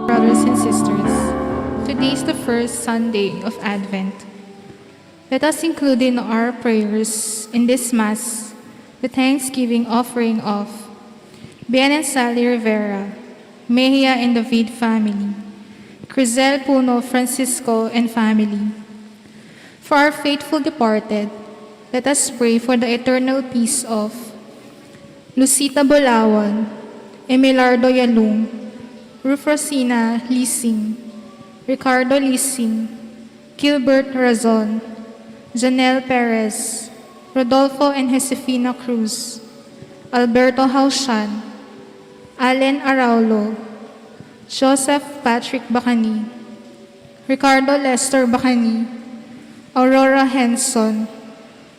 Brothers and sisters, today is the first Sunday of Advent. Let us include in our prayers in this Mass the thanksgiving offering of Ben and Sally Rivera, Mejia and David family, Crizel Puno Francisco and family. For our faithful departed, let us pray for the eternal peace of Lucita Bolawan, Emilardo Yalung, Rufrosina Lising, Ricardo Lising, Gilbert Razon, Janelle Perez, Rodolfo and Josefina Cruz, Alberto Haushan, Allen Araulo, Joseph Patrick Bacani, Ricardo Lester Bacani, Aurora Henson,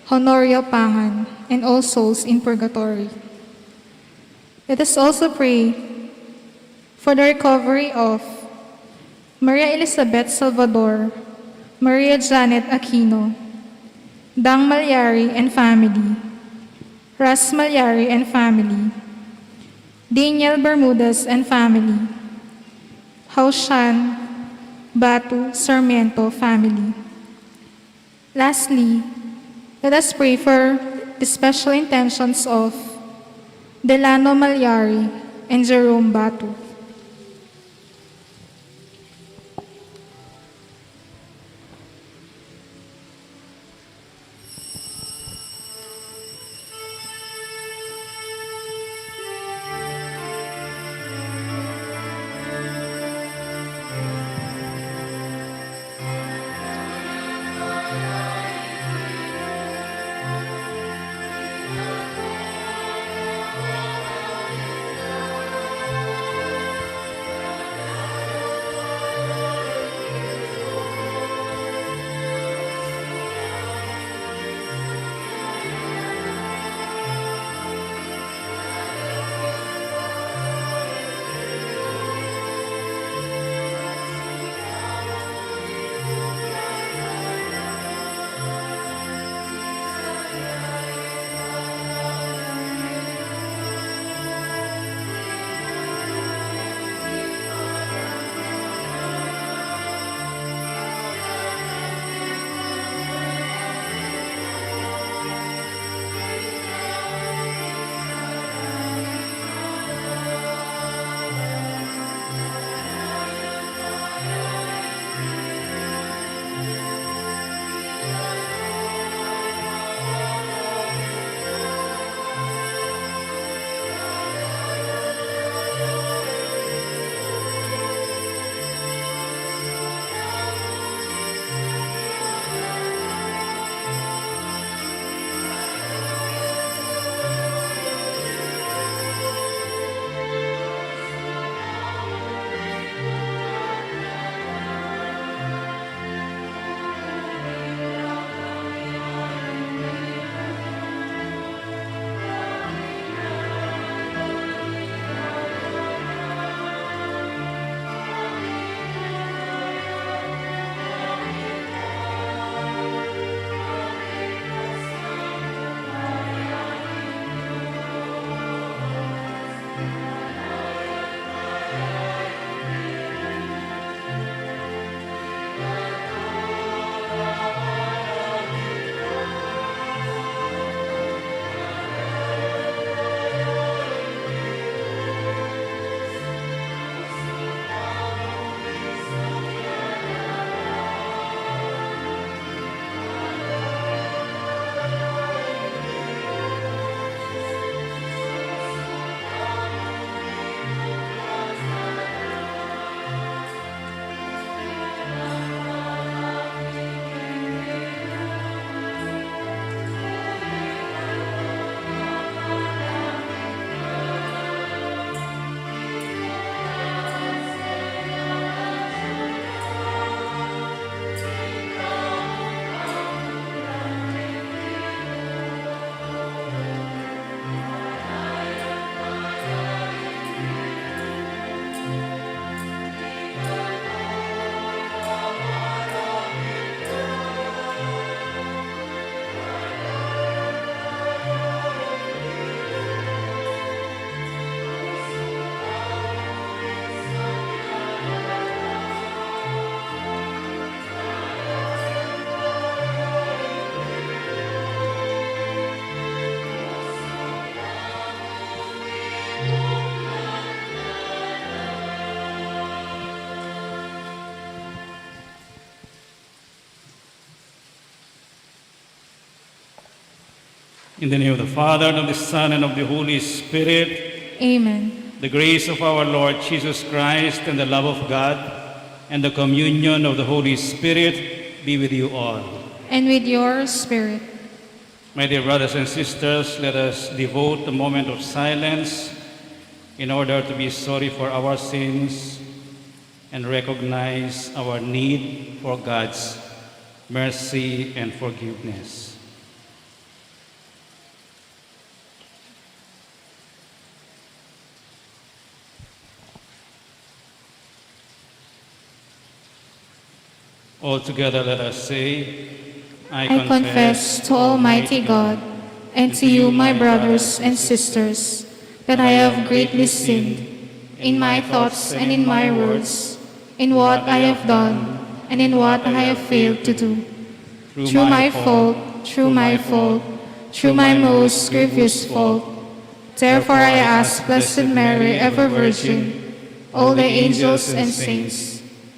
Honorio Pangan, and all souls in purgatory. Let us also pray for the recovery of Maria Elizabeth Salvador, Maria Janet Aquino, Dang Malyari and family, Ras Malyari and family, Daniel Bermudez and family, Haushan Batu Sarmiento family. Lastly, let us pray for the special intentions of Delano Malyari and Jerome Batu. In the name of the Father, and of the Son, and of the Holy Spirit, Amen. the grace of our Lord Jesus Christ, and the love of God, and the communion of the Holy Spirit be with you all. And with your spirit. My dear brothers and sisters, let us devote a moment of silence in order to be sorry for our sins and recognize our need for God's mercy and forgiveness. All together let us say, I confess to Almighty God and to you, my brothers and sisters, that I have greatly sinned in my thoughts and in my words, in what I have done and in what I have failed to do. Through my fault, through my most grievous fault. Therefore I ask Blessed Mary, ever Virgin, all the angels and saints,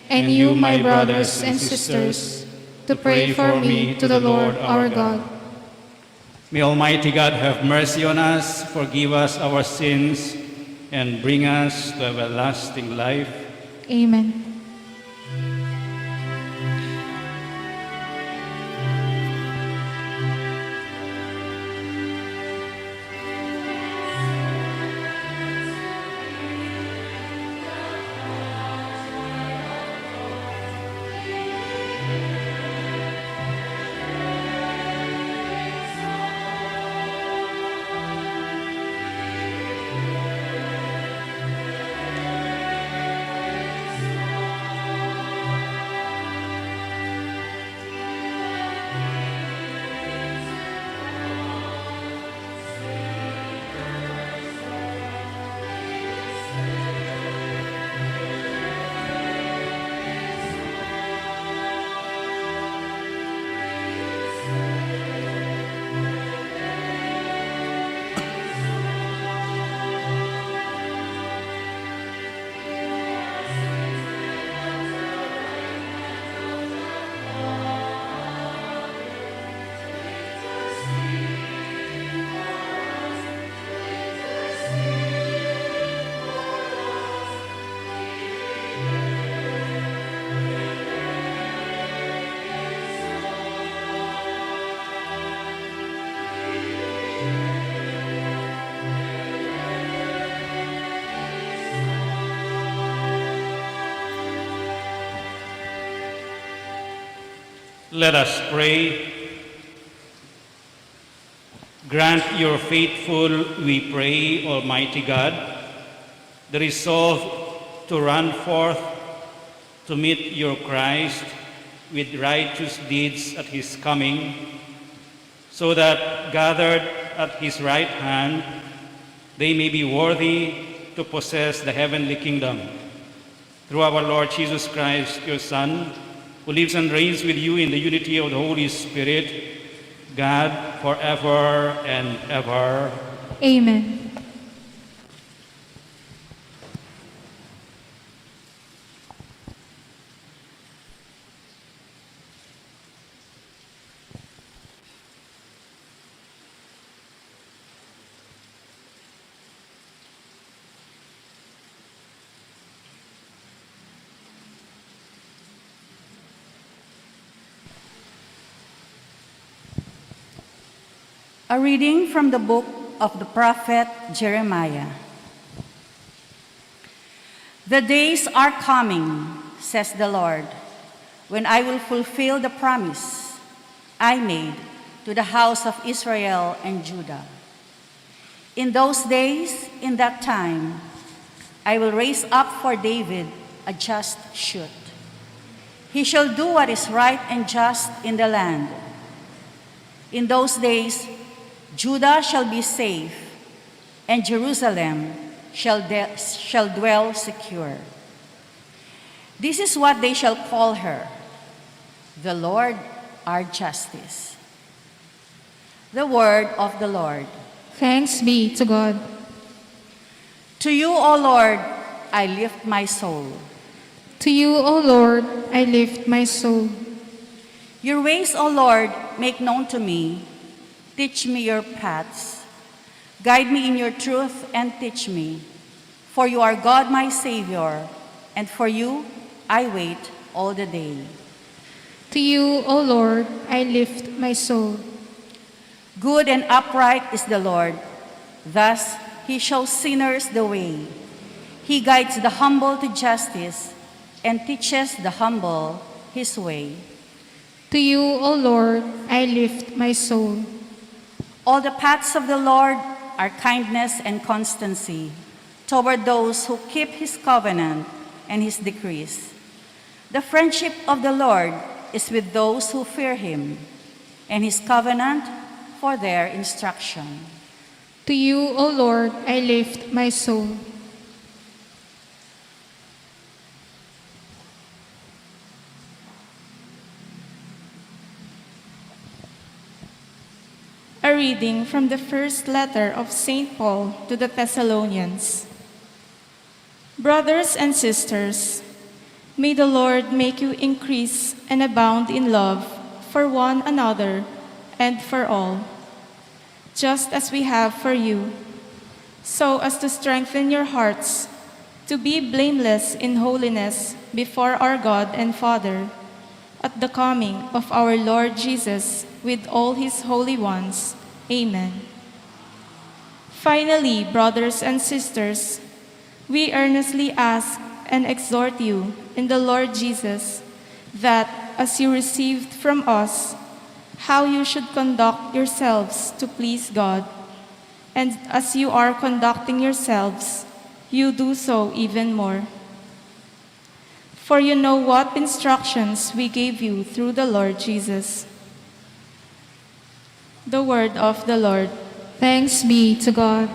and you, my brothers and sisters, to pray for me to the Lord our God. May Almighty God have mercy on us, forgive us our sins, and bring us to everlasting life. Amen. Let us pray. Grant your faithful, we pray, Almighty God, the resolve to run forth to meet your Christ with righteous deeds at his coming, so that gathered at his right hand, they may be worthy to possess the heavenly kingdom. Through our Lord Jesus Christ, your Son, who lives and reigns with you in the unity of the Holy Spirit, God, forever and ever. Amen. A reading from the book of the prophet Jeremiah. The days are coming, says the Lord, when I will fulfill the promise I made to the house of Israel and Judah. In those days, in that time, I will raise up for David a just shoot. He shall do what is right and just in the land. In those days, Judah shall be safe, and Jerusalem shall dwell secure. This is what they shall call her, the Lord our justice. The word of the Lord. Thanks be to God. To you, O Lord, I lift my soul. To you, O Lord, I lift my soul. Your ways, O Lord, make known to me. Teach me your paths. Guide me in your truth and teach me. For you are God, my Savior, and for you I wait all the day. To you, O Lord, I lift my soul. Good and upright is the Lord. Thus he shows sinners the way. He guides the humble to justice and teaches the humble his way. To you, O Lord, I lift my soul. All the paths of the Lord are kindness and constancy toward those who keep his covenant and his decrees. The friendship of the Lord is with those who fear him, and his covenant for their instruction. To you, O Lord, I lift my soul. A reading from the first letter of St. Paul to the Thessalonians. Brothers and sisters, may the Lord make you increase and abound in love for one another and for all, just as we have for you, so as to strengthen your hearts to be blameless in holiness before our God and Father, at the coming of our Lord Jesus with all his holy ones. Amen. Finally, brothers and sisters, we earnestly ask and exhort you in the Lord Jesus that, as you received from us how you should conduct yourselves to please God, and as you are conducting yourselves, you do so even more. For you know what instructions we gave you through the Lord Jesus. The word of the Lord. Thanks be to God.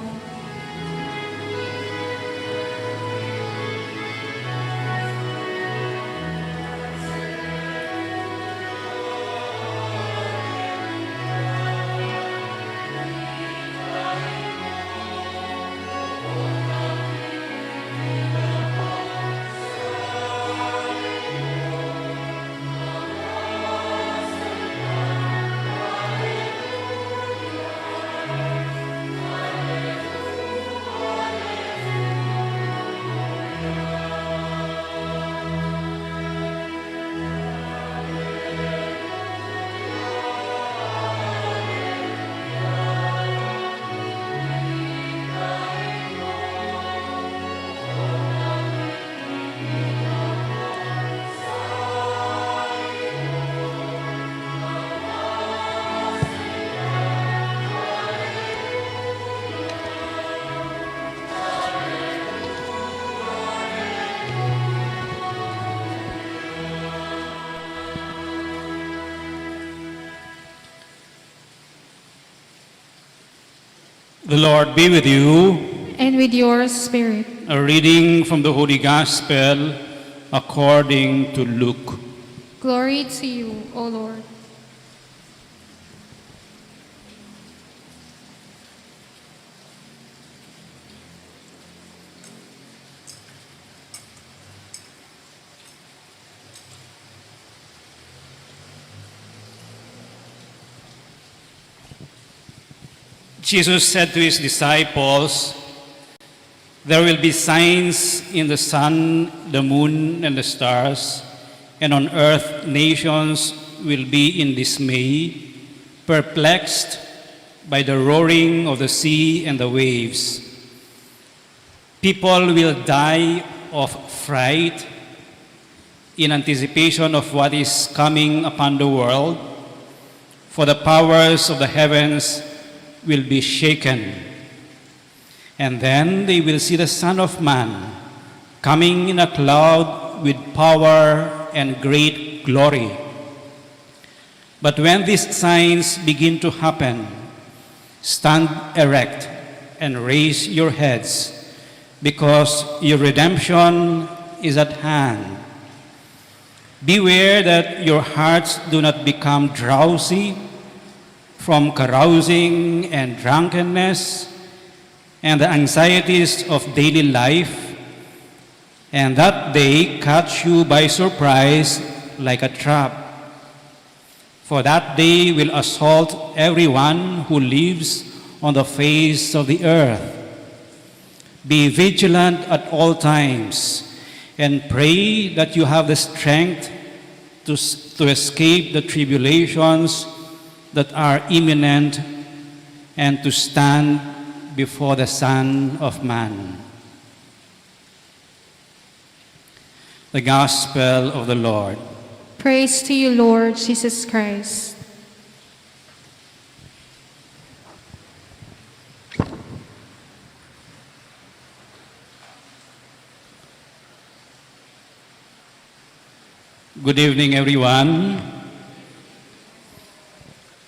The Lord be with you. And with your spirit. A reading from the Holy Gospel according to Luke. Glory to you, O Lord. Jesus said to his disciples, "There will be signs in the sun, the moon, and the stars, and on earth nations will be in dismay, perplexed by the roaring of the sea and the waves. People will die of fright in anticipation of what is coming upon the world, for the powers of the heavens will be shaken. And then they will see the Son of Man coming in a cloud with power and great glory. But when these signs begin to happen, stand erect and raise your heads, because your redemption is at hand. Beware that your hearts do not become drowsy from carousing and drunkenness and the anxieties of daily life, and that they catch you by surprise like a trap. For that day will assault everyone who lives on the face of the earth. Be vigilant at all times and pray that you have the strength to escape the tribulations that are imminent and to stand before the Son of Man. The Gospel of the Lord. Praise to you, Lord Jesus Christ. Good evening, everyone,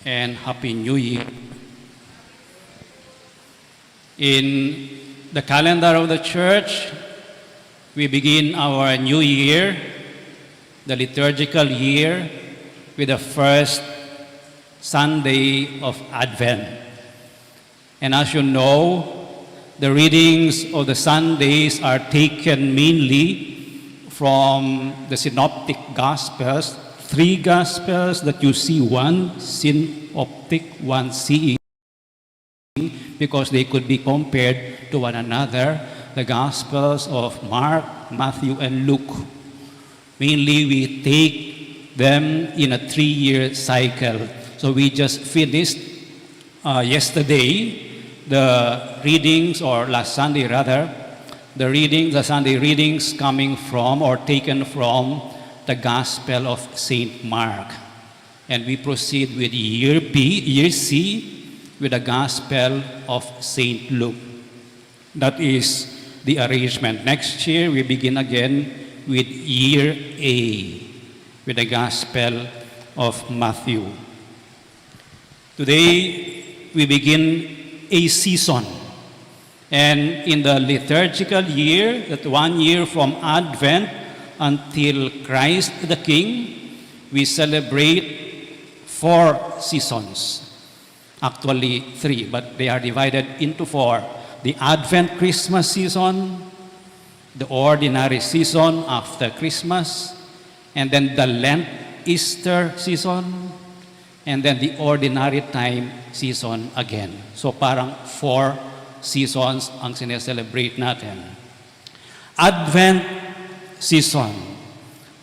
and Happy New Year. In the calendar of the Church, we begin our new year, the liturgical year, with the first Sunday of Advent. And as you know, the readings of the Sundays are taken mainly from the Synoptic Gospels, three Gospels that you see, one synoptic, one seeing, because they could be compared to one another, the Gospels of Mark, Matthew, and Luke. Mainly, we take them in a 3-year cycle. So we just finished yesterday the readings, or last Sunday rather, the Sunday readings coming from or taken from the Gospel of St. Mark. And we proceed with year C, with the Gospel of St. Luke. That is the arrangement. Next year, we begin again with year A, with the Gospel of Matthew. Today, we begin a season. And in the liturgical year, that 1 year from Advent until Christ the King, we celebrate 4 seasons. Actually 3, but they are divided into 4. The Advent Christmas season, the ordinary season after Christmas, and then the Lent Easter season, and then the ordinary time season again. So parang 4 seasons ang sineselebrate natin. Advent season.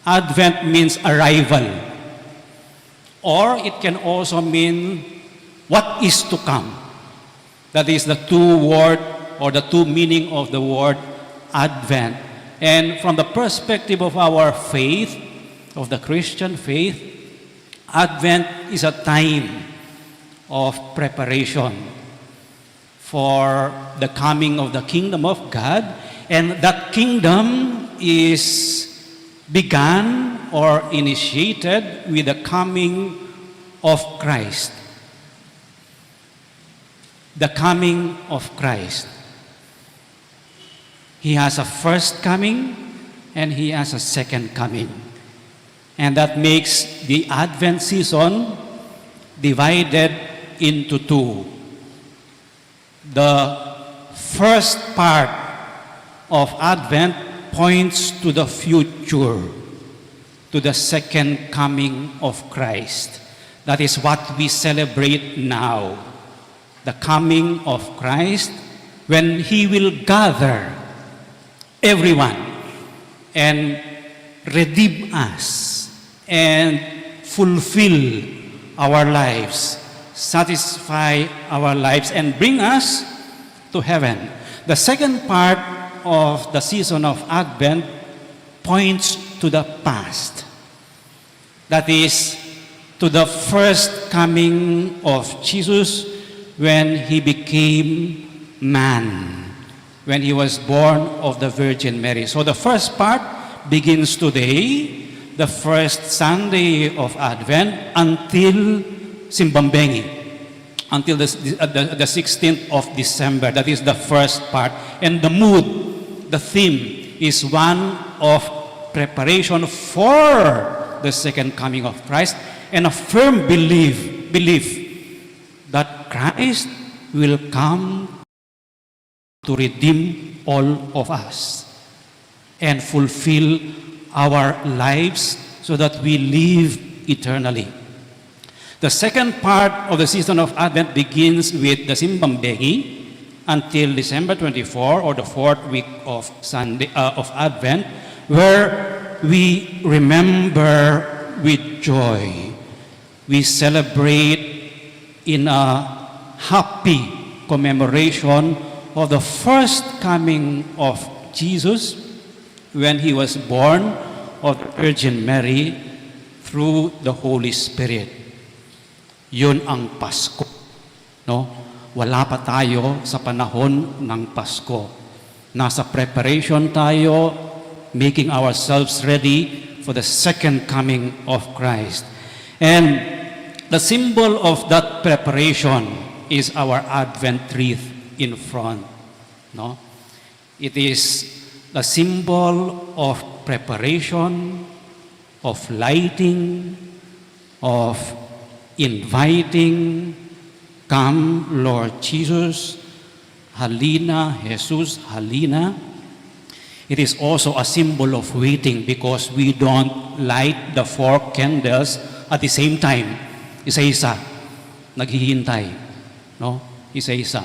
Advent means arrival. Or it can also mean what is to come. That is the 2 word or the 2 meaning of the word Advent. And from the perspective of our faith, of the Christian faith, Advent is a time of preparation for the coming of the kingdom of God. And that kingdom is began or initiated with the coming of Christ. The coming of Christ. He has a first coming and he has a second coming. And that makes the Advent season divided into 2. The first part of Advent points to the future, to the second coming of Christ. That is what we celebrate now. The coming of Christ, when He will gather everyone and redeem us and fulfill our lives, satisfy our lives, and bring us to heaven. The second part of the season of Advent points to the past. That is, to the first coming of Jesus when He became man, when He was born of the Virgin Mary. So the first part begins today, the first Sunday of Advent, until Simbambengi, until the 16th of December. That is the first part. And the mood, the theme, is one of preparation for the second coming of Christ and a firm belief that Christ will come to redeem all of us and fulfill our lives so that we live eternally. The second part of the season of Advent begins with the Simbang Bengi until December 24, or the fourth week of Advent, where we remember with joy. We celebrate in a happy commemoration of the first coming of Jesus when he was born of the Virgin Mary through the Holy Spirit. Yun ang Pasko. No? Wala pa tayo sa panahon ng Pasko. Nasa preparation tayo, making ourselves ready for the second coming of Christ. And the symbol of that preparation is our Advent wreath in front. No? It is the symbol of preparation, of lighting, of inviting, come Lord Jesus, halina, Jesus, halina. It is also a symbol of waiting because we don't light the 4 candles at the same time. Isa-isa. Naghihintay. No? Isa-isa.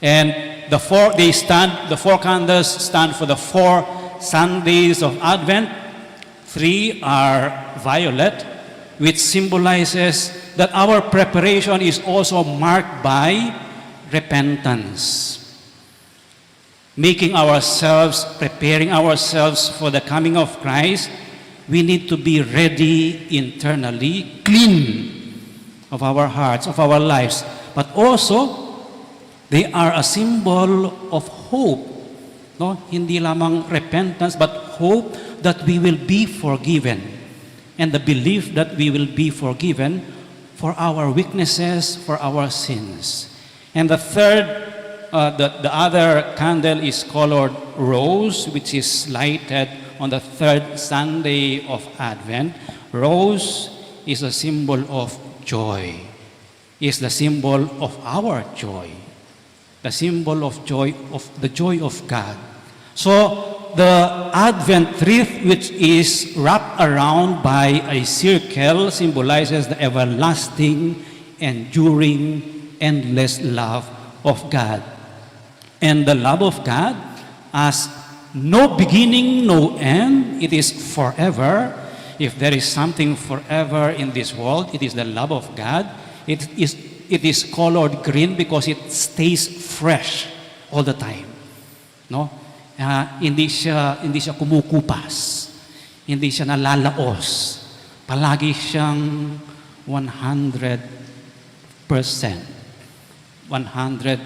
And the 4 candles stand for the 4 Sundays of Advent. 3 are violet, which symbolizes that our preparation is also marked by repentance. Making ourselves, preparing ourselves for the coming of Christ, we need to be ready internally, clean of our hearts, of our lives. But also, they are a symbol of hope. No? Hindi lamang repentance, but hope that we will be forgiven. And the belief that we will be forgiven for our weaknesses, for our sins. And the third, the other candle is colored rose, which is lighted on the 3rd Sunday of Advent. Rose is a symbol of joy. Is the symbol of our joy. The symbol of joy, of the joy of God. So, the Advent wreath, which is wrapped around by a circle, symbolizes the everlasting, enduring, endless love of God. And the love of God, as no beginning, no end, it is forever. If there is something forever in this world, it is the love of God. It is colored green because it stays fresh all the time. No? Hindi siya kumukupas. Hindi siya nalalaos. Palagi siyang 100%. 120%.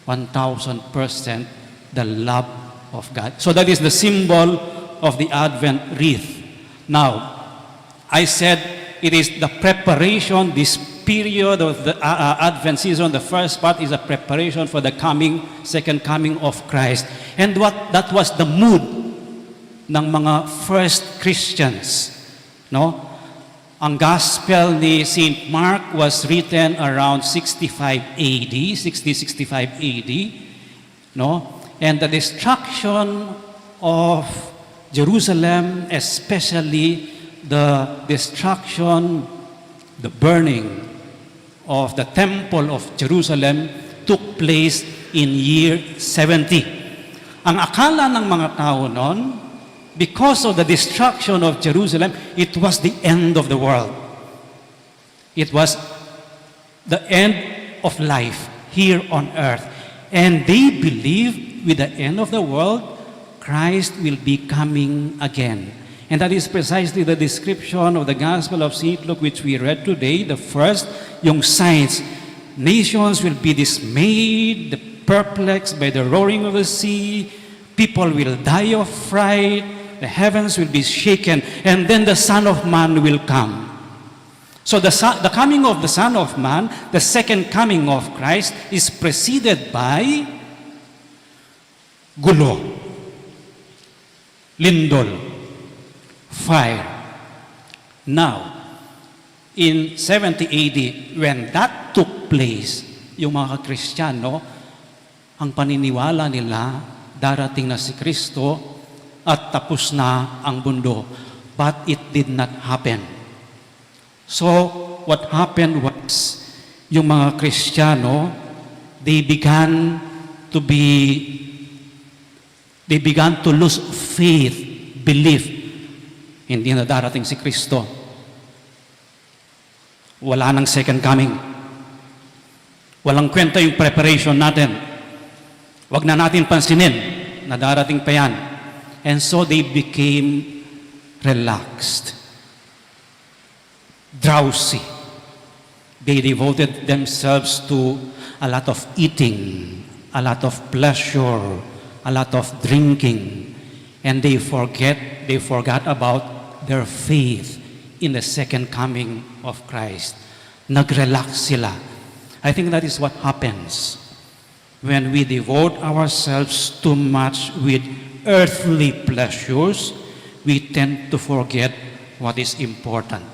1,000% the love of God. So that is the symbol of the Advent wreath. Now, I said it is the preparation, this period of the Advent season. The first part is a preparation for the second coming of Christ. And that was the mood ng mga first Christians. No? Ang Gospel ni St. Mark was written around 65 AD, 60-65 AD. No? And the destruction of Jerusalem, especially the destruction, the burning of the Temple of Jerusalem took place in year 70. Ang akala ng mga tao noon, because of the destruction of Jerusalem, it was the end of the world. It was the end of life here on earth. And they believed with the end of the world, Christ will be coming again. And that is precisely the description of the Gospel of St. Luke, which we read today. The first, yung signs. Nations will be dismayed, perplexed by the roaring of the sea. People will die of fright. The heavens will be shaken. And then the Son of Man will come. So the coming of the Son of Man, the second coming of Christ, is preceded by gulo, lindol, fire. Now, in 70 AD, when that took place, yung mga Kristiyano, ang paniniwala nila, darating na si Kristo at tapos na ang mundo. But it did not happen. So, what happened was, yung mga Kristiyano, they began to lose faith, belief. Hindi na darating si Kristo. Wala nang second coming. Walang kwenta yung preparation natin. Wag na natin pansinin na darating pa yan. And so they became relaxed, drowsy. They devoted themselves to a lot of eating, a lot of pleasure, a lot of drinking, and they forgot about their faith in the second coming of Christ. Nag-relax sila. I think that is what happens when we devote ourselves too much with earthly pleasures. We tend to forget what is important.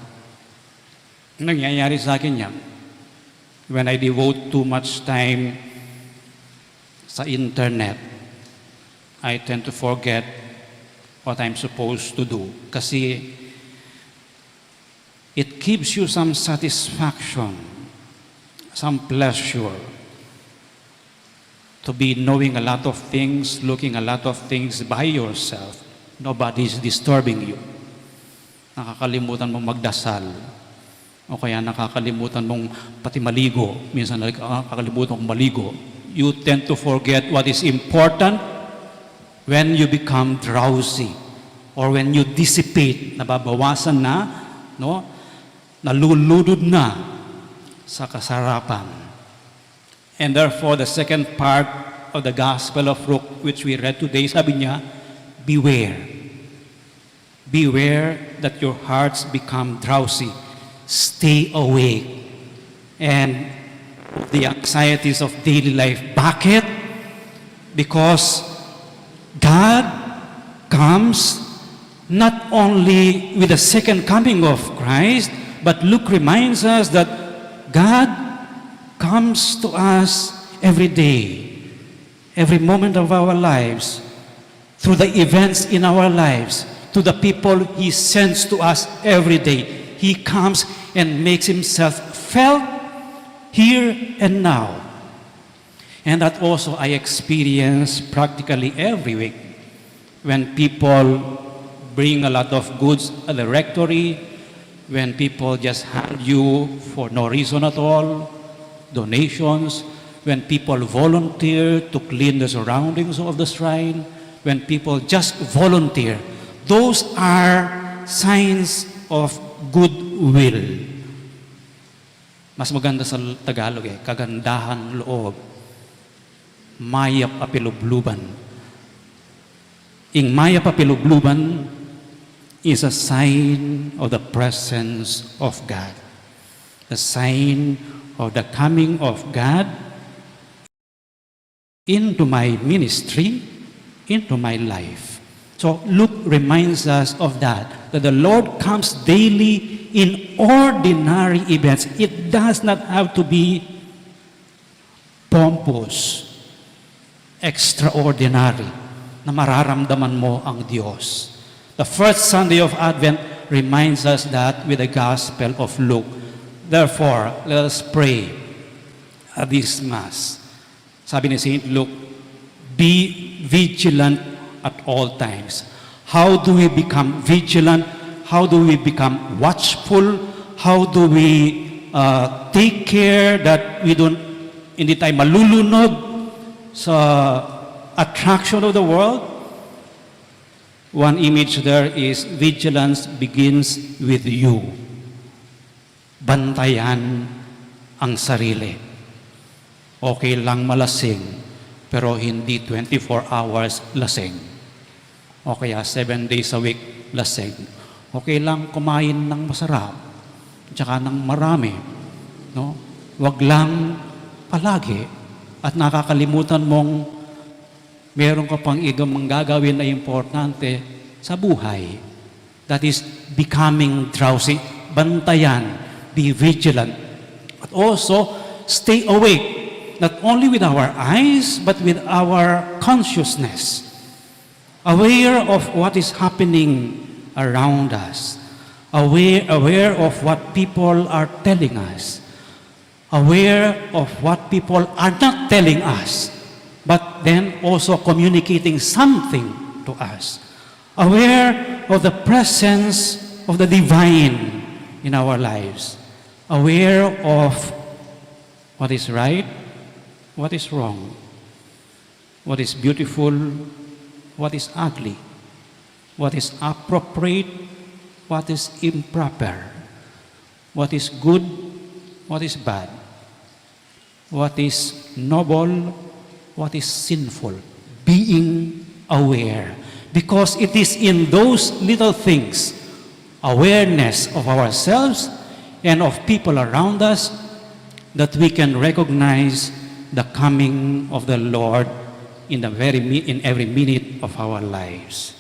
Nangyayari sa akin yan. When I devote too much time sa internet, I tend to forget what I'm supposed to do. Kasi it gives you some satisfaction, some pleasure to be knowing a lot of things, looking a lot of things by yourself. Nobody is disturbing you. Nakakalimutan mong magdasal. O kaya nakakalimutan mong pati maligo. Minsan nakakalimutan mong maligo. You tend to forget what is important when you become drowsy or when you dissipate, nababawasan na, no? Naluludod na sa kasarapan. And therefore, the second part of the Gospel of Luke, which we read today, sabi niya, beware. Beware that your hearts become drowsy. Stay awake. And the anxieties of daily life. Bakit? Because God comes not only with the second coming of Christ, but Luke reminds us that God comes to us every day, every moment of our lives, through the events in our lives, to the people He sends to us every day. He comes and makes Himself felt here and now. And that also I experience practically every week when people bring a lot of goods at the rectory, when people just hand you for no reason at all, donations, when people volunteer to clean the surroundings of the shrine, when people just volunteer. Those are signs of goodwill. Mas maganda sa Tagalog kagandahan loob. Mayap apilubluban. Ing mayap apilubluban is a sign of the presence of God. A sign of the coming of God into my ministry, into my life. So Luke reminds us of that the Lord comes daily in ordinary events. It does not have to be pompous, extraordinary, na mararamdaman mo ang Diyos. The first Sunday of Advent reminds us that with the Gospel of Luke. Therefore, let us pray at this Mass. Sabi ni St. Luke, be vigilant at all times. How do we become vigilant? How do we become watchful? How do we take care that we hindi tayo malulunod sa attraction of the world? One image there is vigilance begins with you. Bantayan ang sarili. Okay lang malasing, pero hindi 24 hours lasing. O kaya 7 days a week lasing. Okay lang kumain ng masarap, tsaka ng marami. No? Wag lang palagi at nakakalimutan mong meron ka pang igamang gagawin na importante sa buhay. That is becoming drowsy. Bantayan. Be vigilant. But also, stay awake. Not only with our eyes, but with our consciousness. Aware of what is happening around us. aware of what people are telling us, aware of what people are not telling us, but then also communicating something to us, aware of the presence of the divine in our lives, aware of what is right, what is wrong, what is beautiful, what is ugly, what is appropriate, what is improper, what is good, what is bad, what is noble, what is sinful. Being aware. Because it is in those little things, awareness of ourselves and of people around us, that we can recognize the coming of the Lord in every minute of our lives.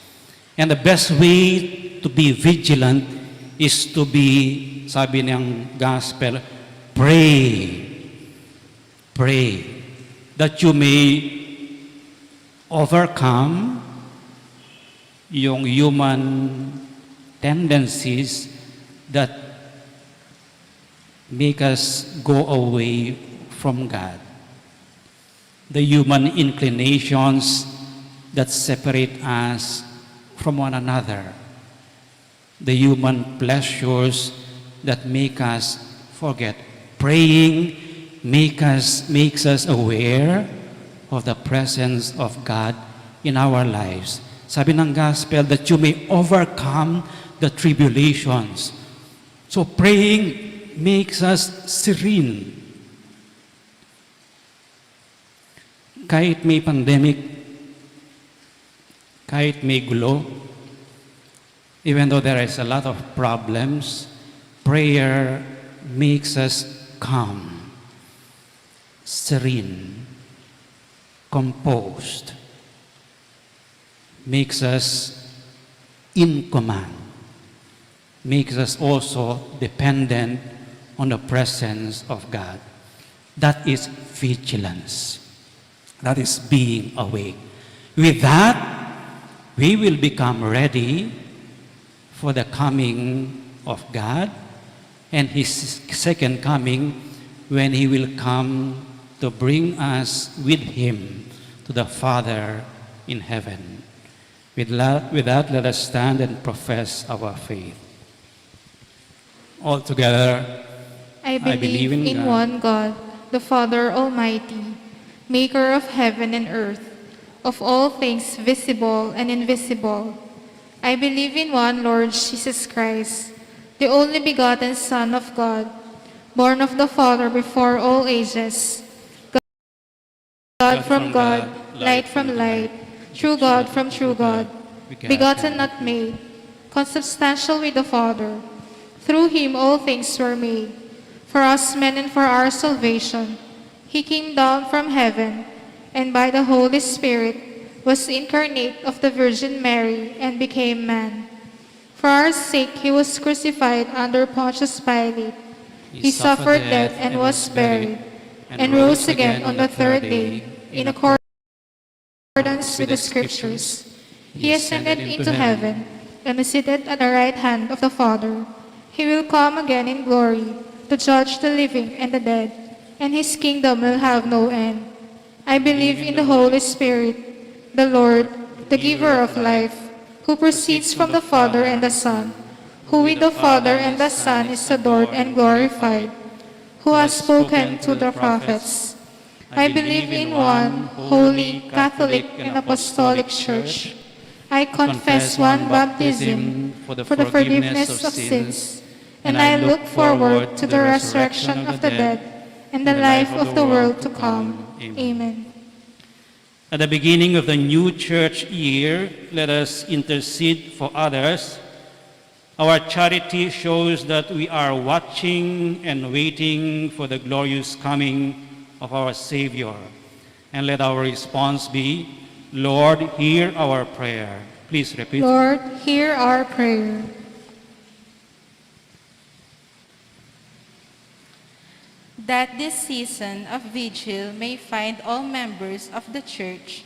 And the best way to be vigilant is to be, sabi ng gospel, pray. Pray that you may overcome yung human tendencies that make us go away from God. The human inclinations that separate us from one another. The human pleasures that make us forget. Praying makes us aware of the presence of God in our lives. Sabi ng gospel that you may overcome the tribulations. So praying makes us serene. Kahit may pandemic, kahit may gulo, even though there is a lot of problems, prayer makes us calm, serene, composed, makes us in command, makes us also dependent on the presence of God. That is vigilance. That is being awake. With that, we will become ready for the coming of God and His second coming, when He will come to bring us with Him to the Father in heaven. With that, let us stand and profess our faith. All together, I believe in one God, the Father Almighty, maker of heaven and earth, of all things visible and invisible. I believe in one Lord Jesus Christ, the only begotten Son of God, born of the Father before all ages, God from God, light from light, true God from true God, begotten not made, consubstantial with the Father. Through Him all things were made. For us men and for our salvation, He came down from heaven, and by the Holy Spirit was incarnate of the Virgin Mary and became man. For our sake He was crucified under Pontius Pilate. He suffered death and was buried, and rose again on the third day, in accordance with the Scriptures. He ascended into heaven, and is seated at the right hand of the Father. He will come again in glory, to judge the living and the dead, and His kingdom will have no end. I believe in the Holy Spirit, the Lord, the giver of life, who proceeds from the Father and the Son, who with the Father and the Son is adored and glorified, who has spoken to the prophets. I believe in one holy, Catholic, and Apostolic Church. I confess one baptism for the forgiveness of sins, and I look forward to the resurrection of the dead and the life of the world to come. Amen. At the beginning of the new church year, let us intercede for others. Our charity shows that we are watching and waiting for the glorious coming of our Savior. And let our response be, Lord, hear our prayer. Please repeat. Lord, hear our prayer. That this season of vigil may find all members of the Church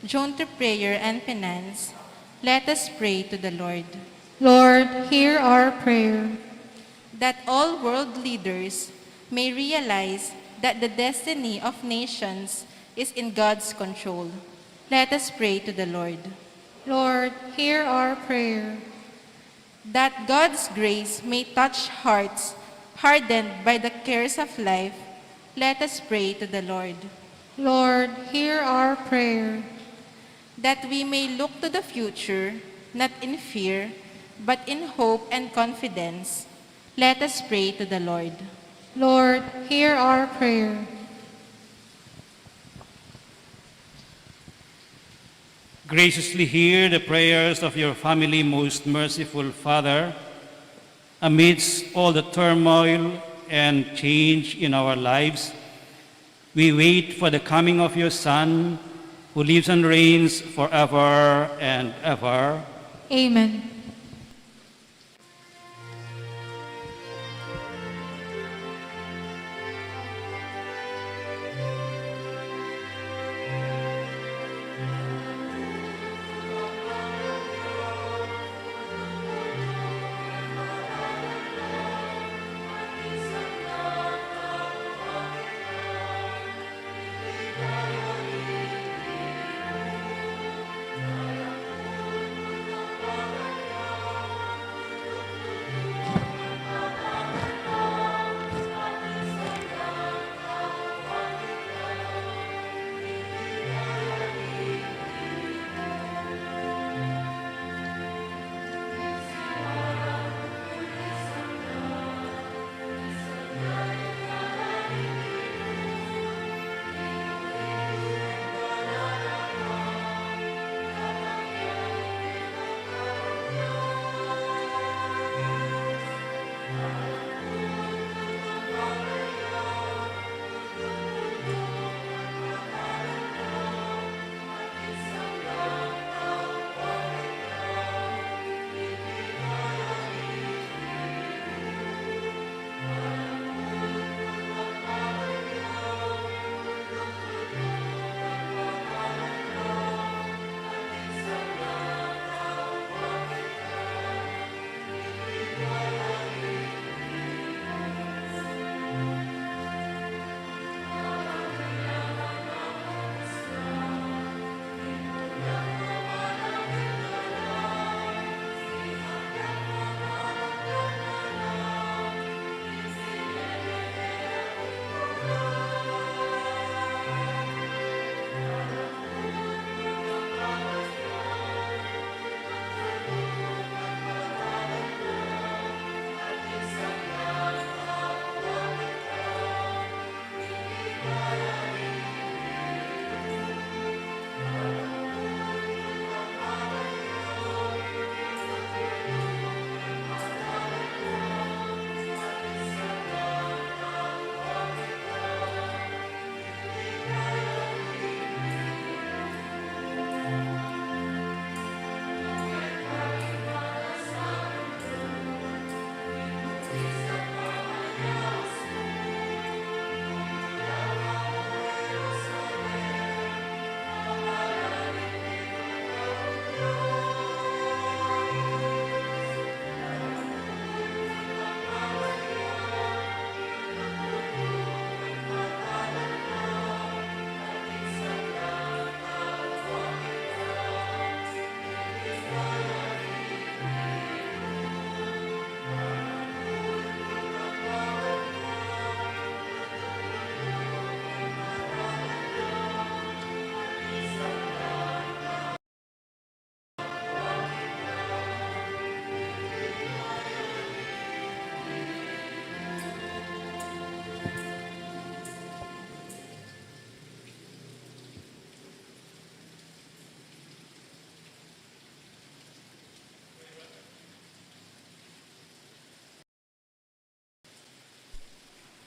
drawn to prayer and penance, let us pray to the Lord. Lord, hear our prayer. That all world leaders may realize that the destiny of nations is in God's control. Let us pray to the Lord. Lord, hear our prayer. That God's grace may touch hearts hardened by the cares of life, let us pray to the Lord. Lord, hear our prayer. That we may look to the future, not in fear, but in hope and confidence, let us pray to the Lord. Lord, hear our prayer. Graciously hear the prayers of your family, most merciful Father. Amidst all the turmoil and change in our lives, we wait for the coming of your Son, who lives and reigns forever and ever. Amen.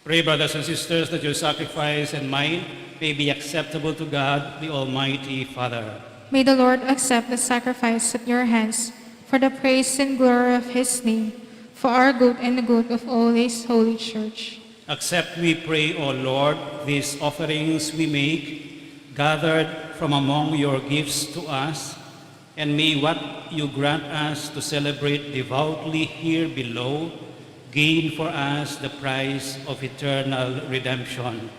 Pray, brothers and sisters, that your sacrifice and mine may be acceptable to God, the Almighty Father. May the Lord accept the sacrifice at your hands for the praise and glory of his name, for our good and the good of all his holy church. Accept, we pray, O Lord, these offerings we make, gathered from among your gifts to us, And may what you grant us to celebrate devoutly here below gain for us the prize of eternal redemption.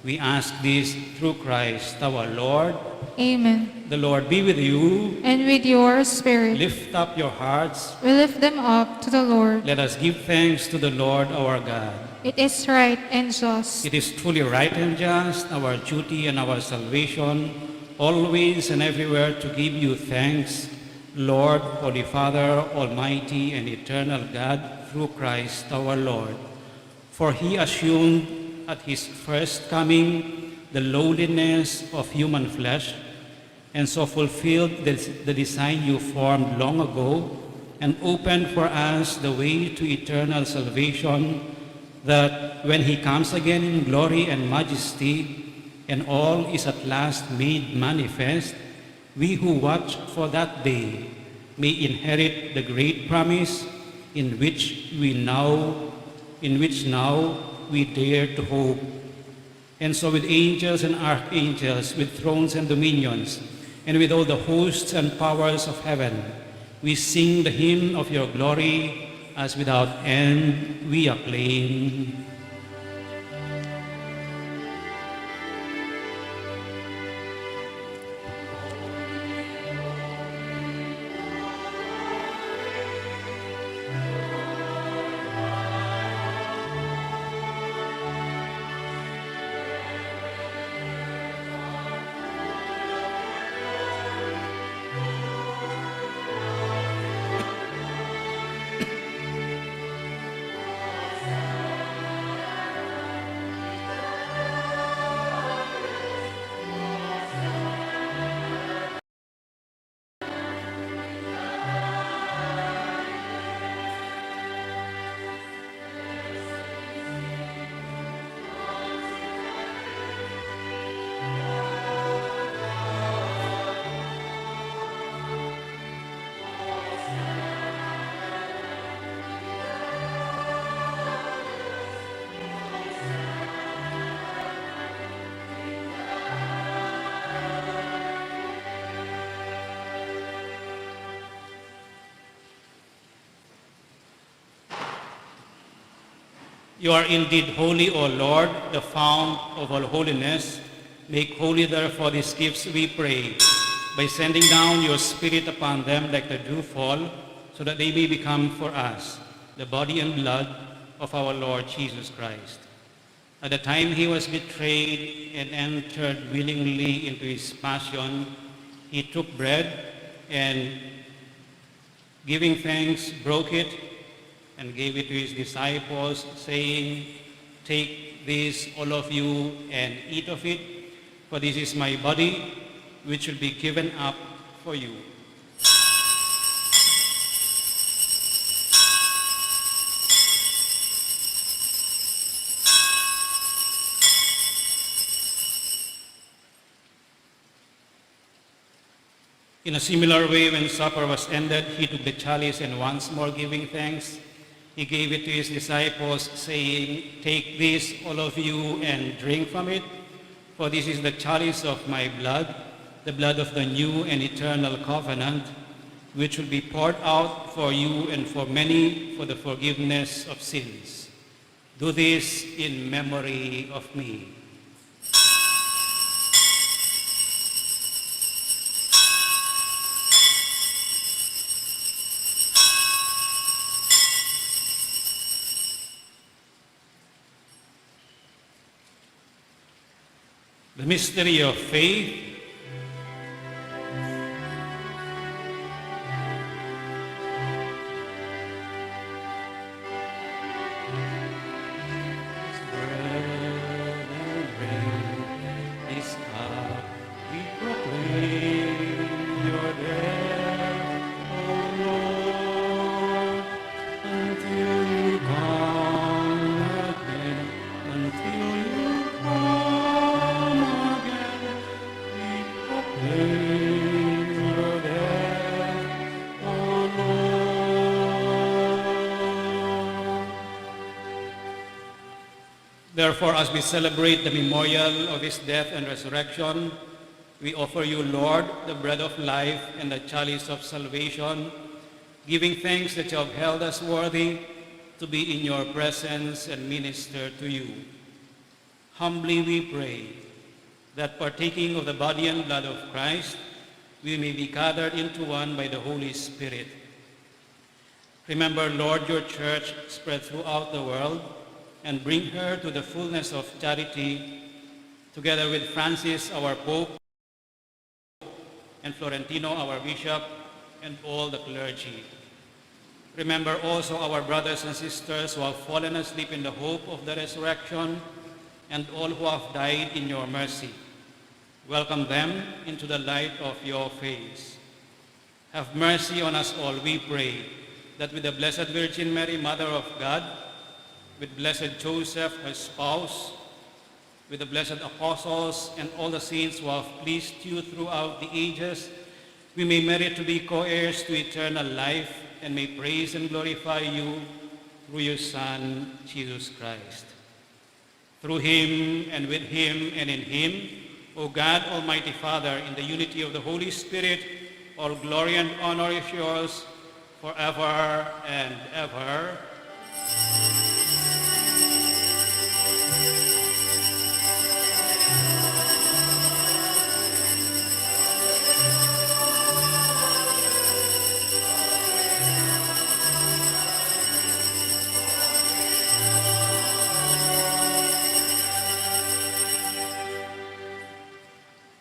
We ask this through Christ our Lord. Amen. The Lord be with you. And with your spirit, Lift up your hearts. we lift them up to the Lord. Let us give thanks to the Lord our God. It is right and just, It is truly right and just, our duty and our salvation, always and everywhere to give you thanks, Lord, Holy Father, Almighty and eternal God, through Christ our Lord. For he assumed at his first coming the lowliness of human flesh, and so fulfilled the design you formed long ago, and opened for us the way to eternal salvation, that when he comes again in glory and majesty, and all is at last made manifest, we who watch for that day may inherit the great promise in which now we dare to hope. And so with angels and archangels, with thrones and dominions, and with all the hosts and powers of heaven, we sing the hymn of your glory, as without end we acclaim. You are indeed holy, O Lord, the fount of all holiness. Make holy, therefore, these gifts, we pray, by sending down your Spirit upon them like the dewfall, so that they may become for us the body and blood of our Lord Jesus Christ. At the time he was betrayed and entered willingly into his passion, he took bread and, giving thanks, broke it and gave it to his disciples, saying, "Take this, all of you, and eat of it, for this is my body, which will be given up for you." In a similar way, when supper was ended, he took the chalice, and once more giving thanks, he gave it to his disciples, saying, "Take this, all of you, and drink from it, for this is the chalice of my blood, the blood of the new and eternal covenant, which will be poured out for you and for many for the forgiveness of sins. Do this in memory of me." The mystery of faith. Therefore, as we celebrate the memorial of his death and resurrection, We offer you, Lord, the bread of life and the chalice of salvation, giving thanks that you have held us worthy to be in your presence and minister to you. Humbly we pray that partaking of the body and blood of Christ, we may be gathered into one by the Holy Spirit. Remember, Lord, your church spread throughout the world and bring her to the fullness of charity, together with Francis, our Pope, and Florentino, our Bishop, and all the clergy. Remember also our brothers and sisters who have fallen asleep in the hope of the resurrection, and all who have died in your mercy. Welcome them into the light of your face. Have mercy on us all, we pray, that with the Blessed Virgin Mary, Mother of God, with Blessed Joseph, her spouse, with the blessed apostles and all the saints who have pleased you throughout the ages, we may merit to be co-heirs to eternal life and may praise and glorify you through your Son, Jesus Christ. Through him and with him and in him, O God, Almighty Father, in the unity of the Holy Spirit, all glory and honor is yours forever and ever.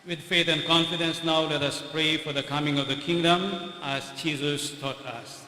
With faith and confidence now, let us pray for the coming of the kingdom as Jesus taught us.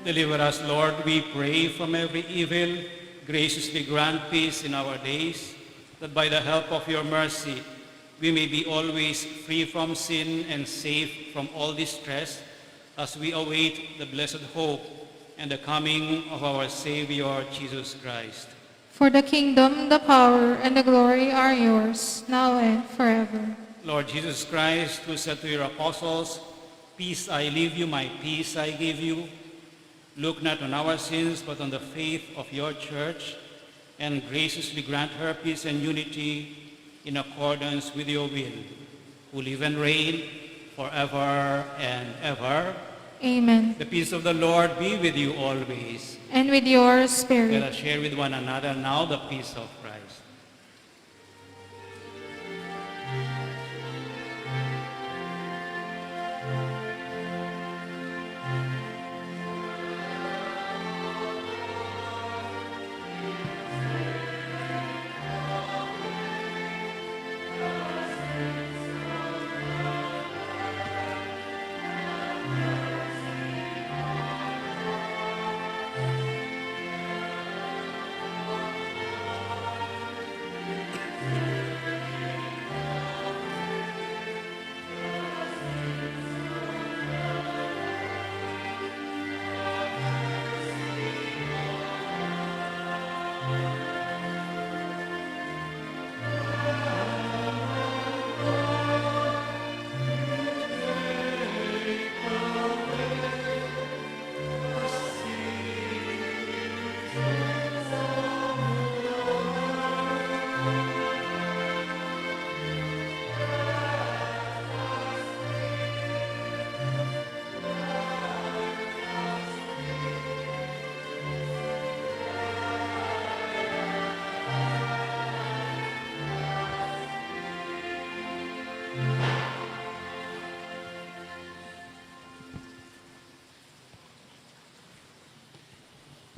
Deliver us, Lord, we pray, from every evil. Graciously grant peace in our days, that by the help of your mercy we may be always free from sin and safe from all distress, as we await the blessed hope and the coming of our Savior, Jesus Christ. For the kingdom, the power, and the glory are yours, now and forever. Lord Jesus Christ, who said to your apostles, "Peace I leave you, my peace I give you," look not on our sins, but on the faith of your church, and graciously grant her peace and unity in accordance with your will, who live and reign forever and ever. Amen. The peace of the Lord be with you always. And with your Let spirit. us share with one another now the peace of Christ.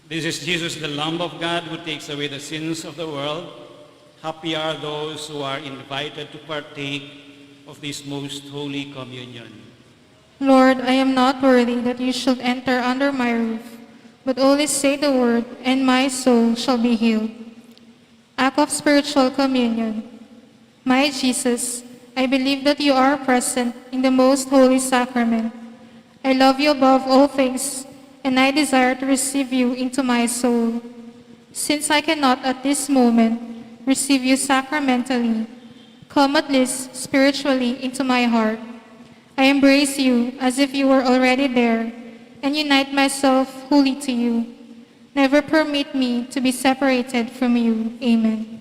This is Jesus, the Lamb of God, who takes away the sins of the world. Happy are those who are invited to partake of this most holy communion. Lord, I am not worthy that you should enter under my roof, but only say the word, and my soul shall be healed. Act of spiritual communion. My Jesus, I believe that you are present in the most holy sacrament. I love you above all things, and I desire to receive you into my soul. Since I cannot at this moment receive you sacramentally, come at least spiritually into my heart. I embrace you as if you were already there, and unite myself wholly to you. Never permit me to be separated from you. Amen.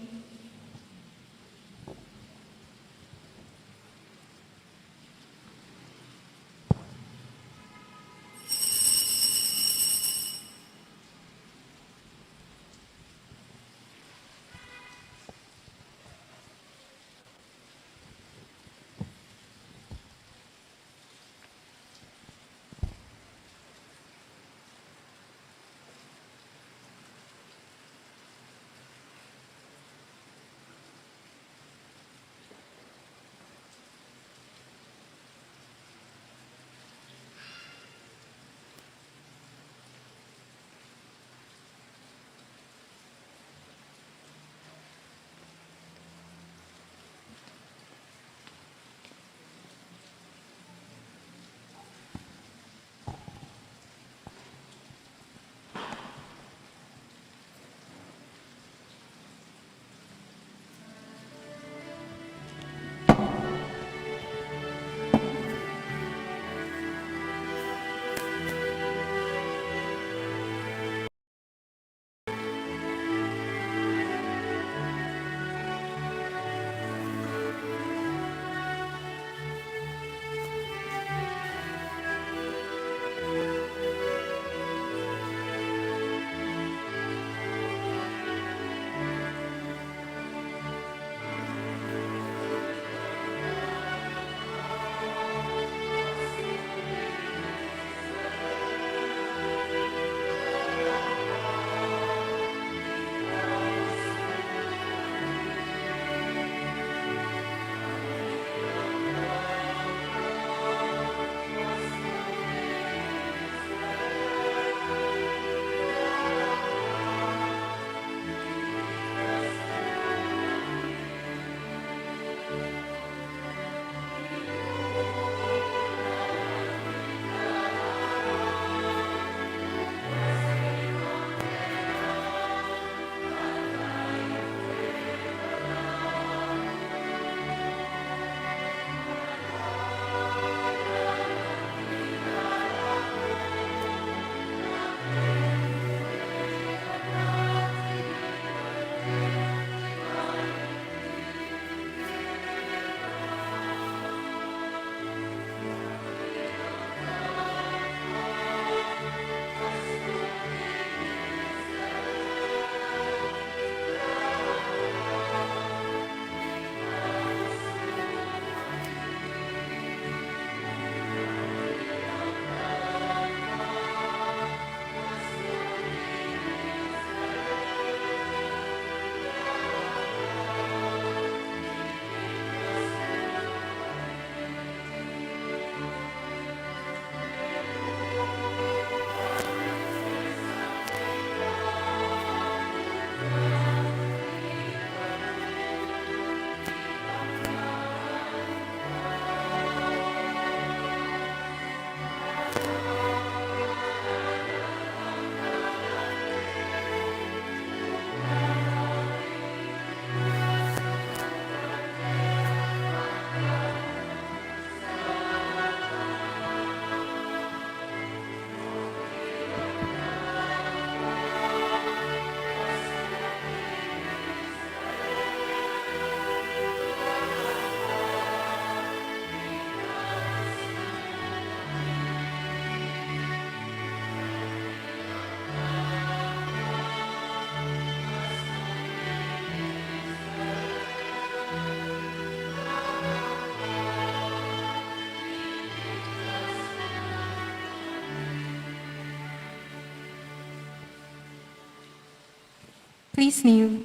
Please kneel.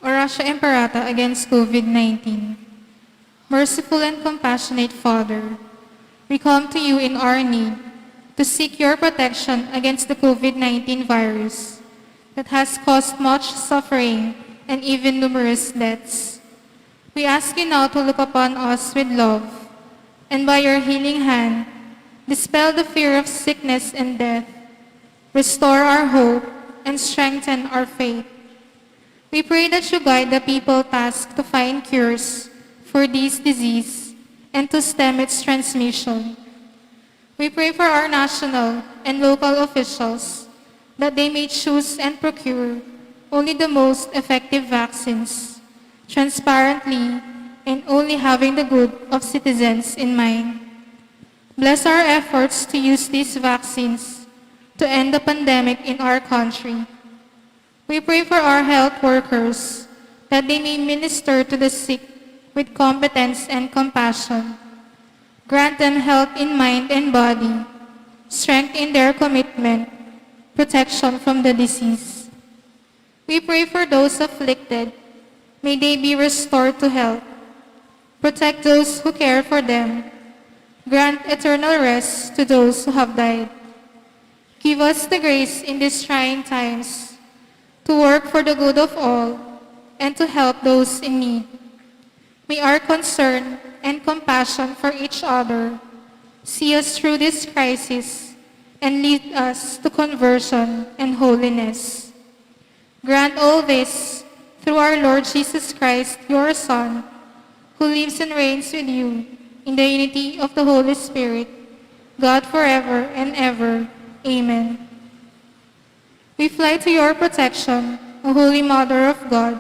Oratio Imperata against COVID-19. Merciful and compassionate Father, we come to you in our need to seek your protection against the COVID-19 virus that has caused much suffering and even numerous deaths. We ask you now to look upon us with love, and by your healing hand, dispel the fear of sickness and death, restore our hope, and strengthen our faith. We pray that you guide the people tasked to find cures for this disease and to stem its transmission. We pray for our national and local officials that they may choose and procure only the most effective vaccines, transparently and only having the good of citizens in mind. Bless our efforts to use these vaccines to end the pandemic in our country. We pray for our health workers that they may minister to the sick with competence and compassion. Grant them health in mind and body, strength in their commitment, protection from the disease. We pray for those afflicted. May they be restored to health. Protect those who care for them. Grant eternal rest to those who have died. Give us the grace in these trying times to work for the good of all and to help those in need. May our concern and compassion for each other see us through this crisis and lead us to conversion and holiness. Grant all this through our Lord Jesus Christ, your Son, who lives and reigns with you in the unity of the Holy Spirit, God forever and ever. Amen. We fly to your protection, O Holy Mother of God.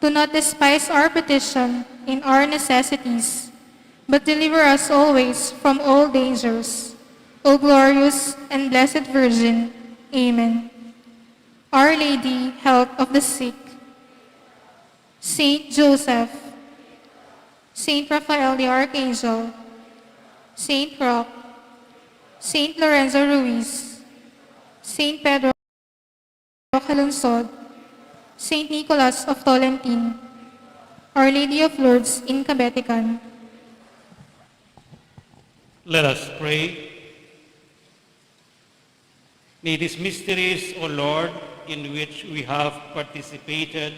Do not despise our petition in our necessities, but deliver us always from all dangers. O glorious and blessed Virgin. Amen. Our Lady, Health of the Sick. Saint Joseph, Saint Raphael the Archangel, Saint Roch, Saint Lorenzo Ruiz, Saint Pedro Calungsod, Saint Nicholas of Tolentine, Our Lady of Lourdes in Cabetican. Let us pray. May these mysteries, O Lord, in which we have participated,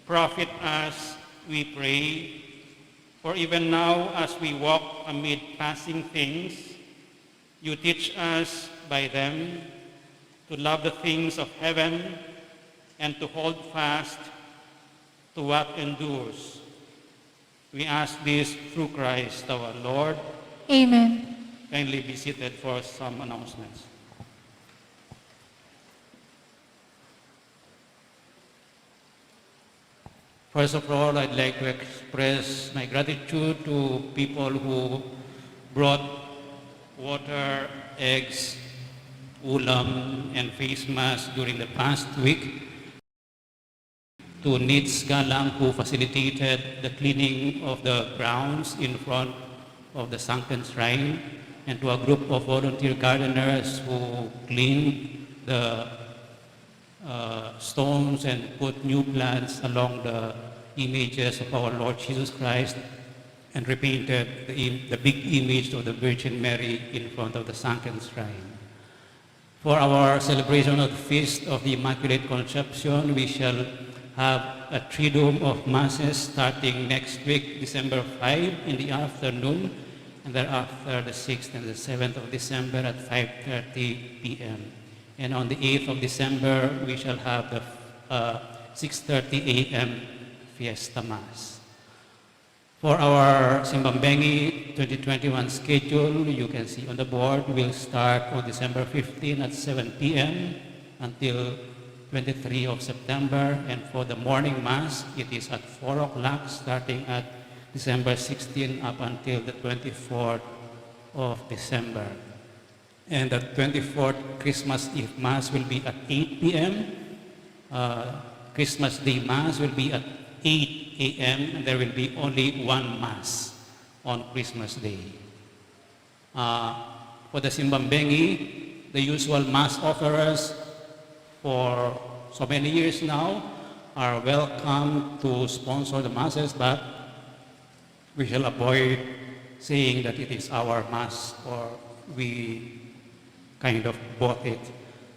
profit us, we pray. For even now, as we walk amid passing things, you teach us by them to love the things of heaven and to hold fast to what endures. We ask this through Christ our Lord. Amen. Kindly be seated for some announcements. First of all, I'd like to express my gratitude to people who brought water, eggs, ulam, and face masks during the past week. To Needs Galang, who facilitated the cleaning of the grounds in front of the sunken shrine, and to a group of volunteer gardeners who cleaned the stones and put new plants along the images of our Lord Jesus Christ and repainted the big image of the Virgin Mary in front of the sunken shrine. For our celebration of the Feast of the Immaculate Conception, we shall have a triduum of masses starting next week, December 5 in the afternoon, and thereafter the 6th and the 7th of December at 5:30 p.m. And on the 8th of December, we shall have the 6:30 a.m. Fiesta Mass. For our Simbambengi 2021 schedule, you can see on the board, we'll start on December 15 at 7 p.m. until 23 of September. And for the morning Mass, it is at 4 o'clock starting at December 16 up until the 24th of December. And the 24th Christmas Eve Mass will be at 8 p.m. Christmas Day Mass will be at 8 a.m. and there will be only one Mass on Christmas Day. For the Simbambengi, the usual Mass offerers for so many years now are welcome to sponsor the masses, but we shall avoid saying that it is our mass or we kind of bought it.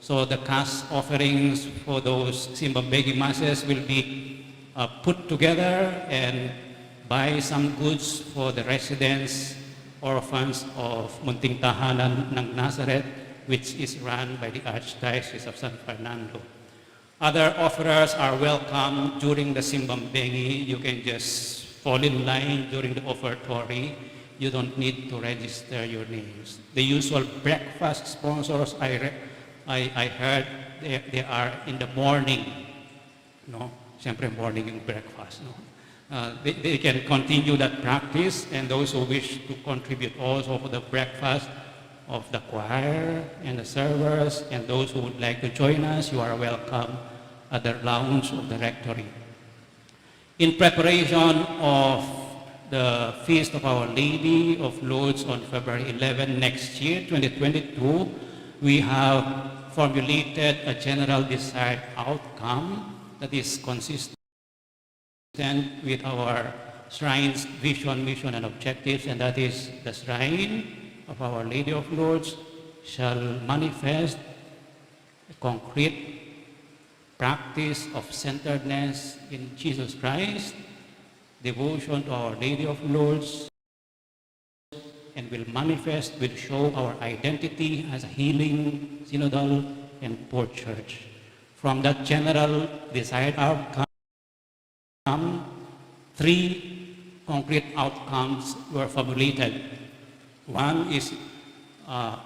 So the cash offerings for those simbang begging masses will be put together and buy some goods for the residents, orphans of Munting Tahanan ng Nazareth, which is run by the Archdiocese of San Fernando. Other offerers are welcome during the simbang bengi. You can just fall in line during the offertory. You don't need to register your names. The usual breakfast sponsors, I heard they are in the morning, no? Siyempre morning yung breakfast, no? They can continue that practice, and those who wish to contribute also for the breakfast of the choir and the servers, and those who would like to join us, you are welcome at the lounge of the rectory. In preparation of the Feast of Our Lady of Lourdes on February 11 next year, 2022, we have formulated a general desired outcome that is consistent with our shrine's vision, mission, and objectives, and that is the shrine of Our Lady of Lourdes shall manifest a concrete practice of centeredness in Jesus Christ, devotion to Our Lady of Lourdes, and will manifest, will show our identity as a healing, synodal, and poor church. From that general desired outcome, three concrete outcomes were formulated. One is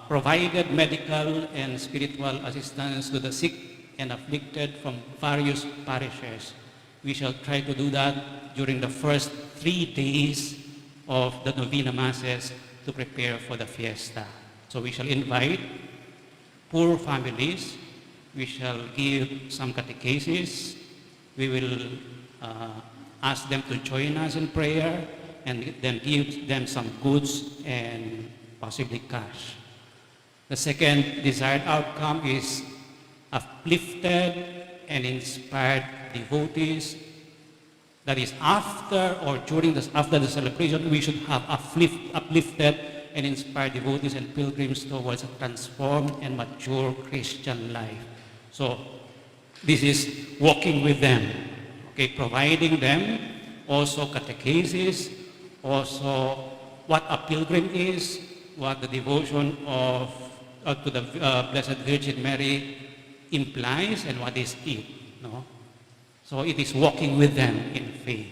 provided medical and spiritual assistance to the sick and afflicted from various parishes. We shall try to do that during the first 3 days of the Novena Masses to prepare for the fiesta. So we shall invite poor families, we shall give some catechesis, we will ask them to join us in prayer, and then give them some goods and possibly cash. The second desired outcome is uplifted and inspired devotees. That is, after or during after the celebration, we should have uplifted and inspired devotees and pilgrims towards a transformed and mature Christian life. So this is walking with them, okay, providing them also catechesis, also what a pilgrim is, what the devotion of to the Blessed Virgin Mary implies, and what is it, no? So it is walking with them in faith.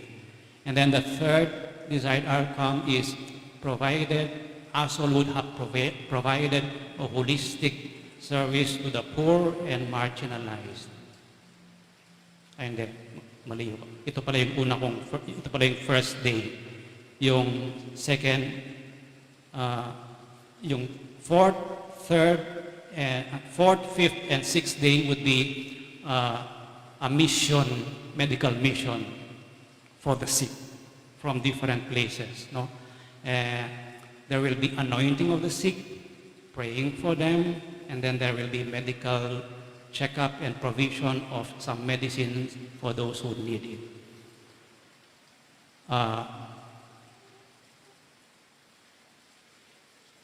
And then the third desired outcome is provided, ASOLL would have provided a holistic service to the poor and marginalized. Ay, hindi, mali yun. Ito pala yung first day. Yung second, yung fourth, fifth, and sixth day would be a mission, medical mission for the sick from different places. No? There will be anointing of the sick, praying for them, and then there will be medical checkup and provision of some medicines for those who need it.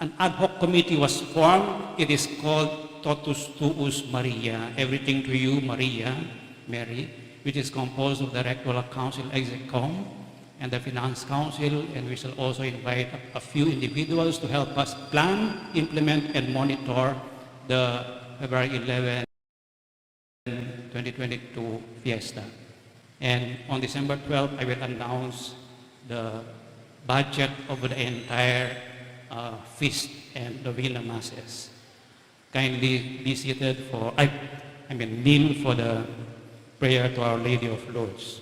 An ad hoc committee was formed. It is called Totus Tuus Maria, Everything to You, Mary, which is composed of the Rectoral Council Execom and the Finance Council, and we shall also invite a few individuals to help us plan, implement, and monitor the February 11, 2022 fiesta. And on December 12, I will announce the budget of the entire feast and Novena Masses. Kindly be seated for, kneel for the prayer to Our Lady of Lourdes.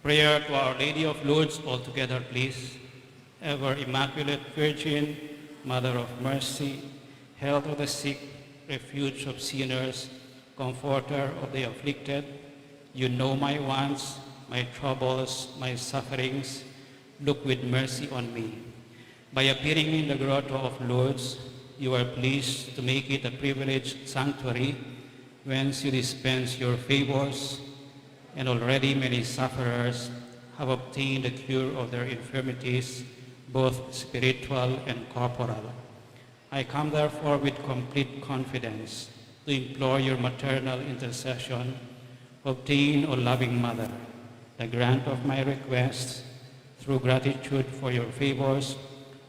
Prayer to Our Lady of Lourdes all together, please. Ever Immaculate Virgin, Mother of Mercy, health of the sick, refuge of sinners, comforter of the afflicted, you know my wants, my troubles, my sufferings. Look with mercy on me. By appearing in the grotto of Lourdes, you are pleased to make it a privileged sanctuary whence you dispense your favors, and already many sufferers have obtained the cure of their infirmities, both spiritual and corporal. I come therefore with complete confidence to implore your maternal intercession. Obtain, O loving Mother, the grant of my requests. Through gratitude for your favors,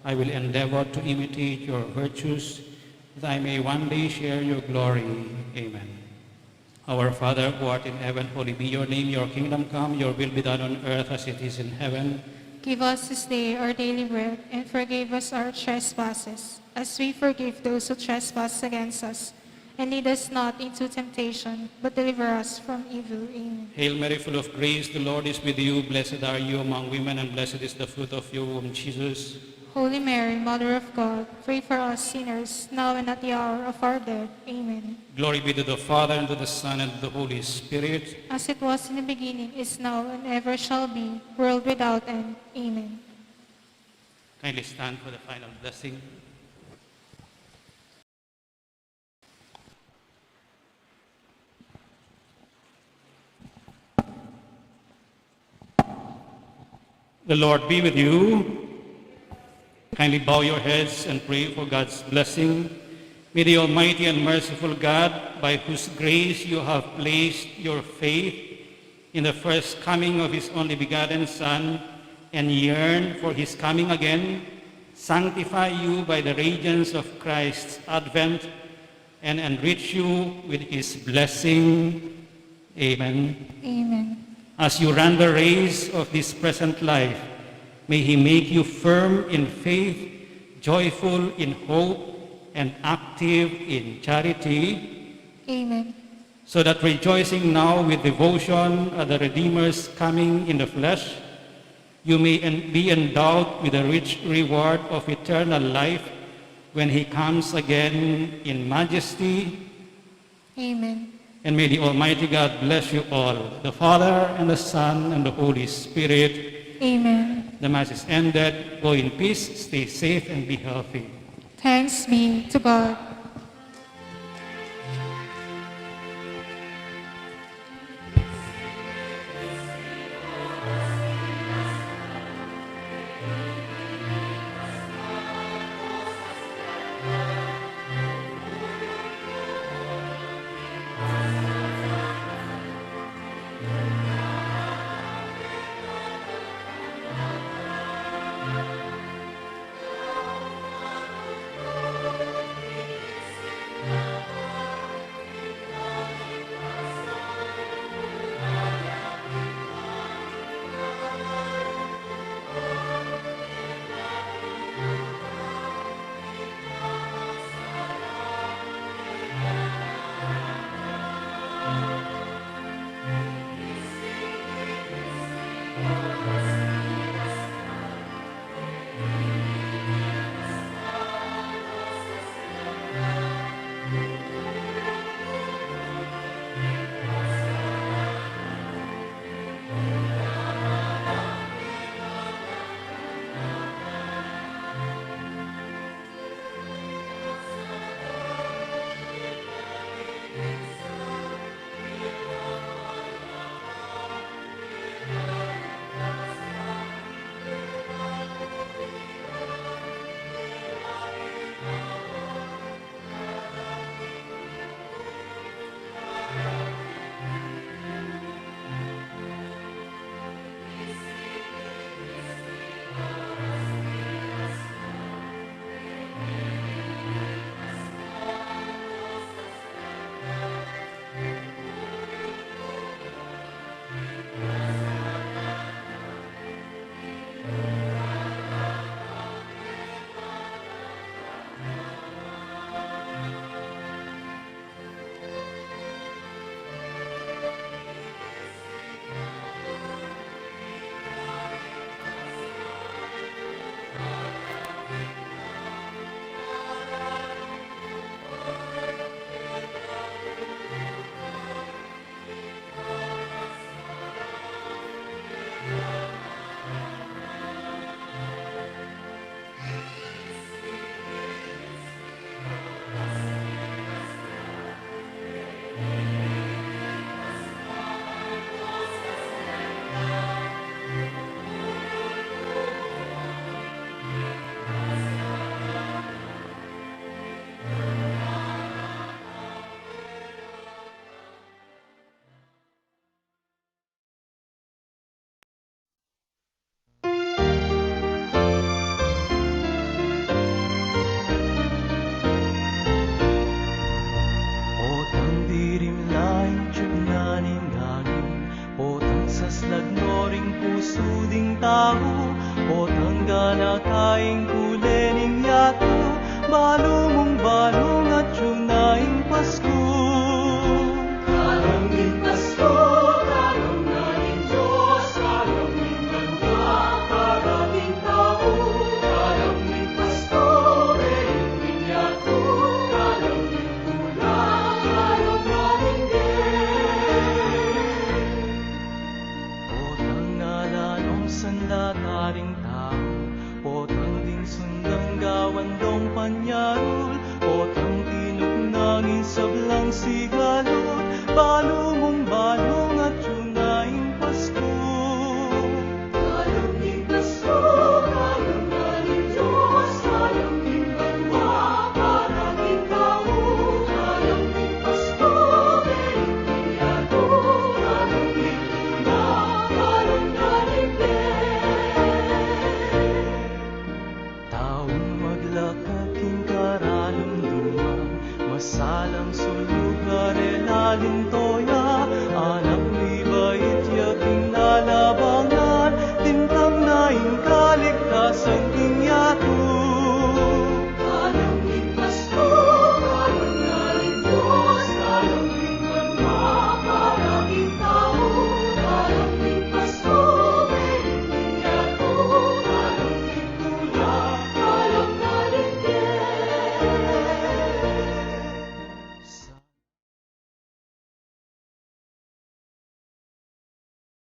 I will endeavor to imitate your virtues, that I may one day share your glory. Amen. Our Father, who art in heaven, hallowed be your name. Your kingdom come, your will be done on earth as it is in heaven. Give us this day our daily bread, and forgive us our trespasses, as we forgive those who trespass against us. And lead us not into temptation, but deliver us from evil. Amen. Hail Mary, full of grace, the Lord is with you. Blessed are you among women, and blessed is the fruit of your womb, Jesus. Holy Mary, Mother of God, pray for us sinners, now and at the hour of our death. Amen. Glory be to the Father, and to the Son, and to the Holy Spirit. As it was in the beginning, is now, and ever shall be, world without end. Amen. Kindly stand for the final blessing. The Lord be with you. Kindly bow your heads and pray for God's blessing. May the Almighty and merciful God, by whose grace you have placed your faith in the first coming of his only begotten Son, and yearn for his coming again, sanctify you by the radiance of Christ's advent, and enrich you with his blessing. Amen. Amen. As you run the race of this present life, may he make you firm in faith, joyful in hope, and active in charity, Amen. so that rejoicing now with devotion at the Redeemer's coming in the flesh, you may be endowed with the rich reward of eternal life when he comes again in majesty. Amen. And may the Almighty God bless you all, the Father, and the Son, and the Holy Spirit. Amen. The Mass is ended. Go in peace, stay safe, and be healthy. Thanks be to God. tao, o tanggana kaing kulening yato, balumong balong at yunaing Pasko. Kalaming Pasko, kalaming Diyos, kalaming ganda, kalaming tao, kalaming Pasko, kalaming yato, kalaming tula, kalaming Potang nalanong sandataring tao, potang din sundang gawandong panyarul, potang tinugnangin sablang sigalot, balumong balong at yunaing Pasko. Kalaming Pasko, kalaming Diyos, kalaming banwa, kalaming tao, kalaming Pasko, kalaming yato, kalaming tula, kalaming taong maglakaking karalumduman, masalang sulugar elalim to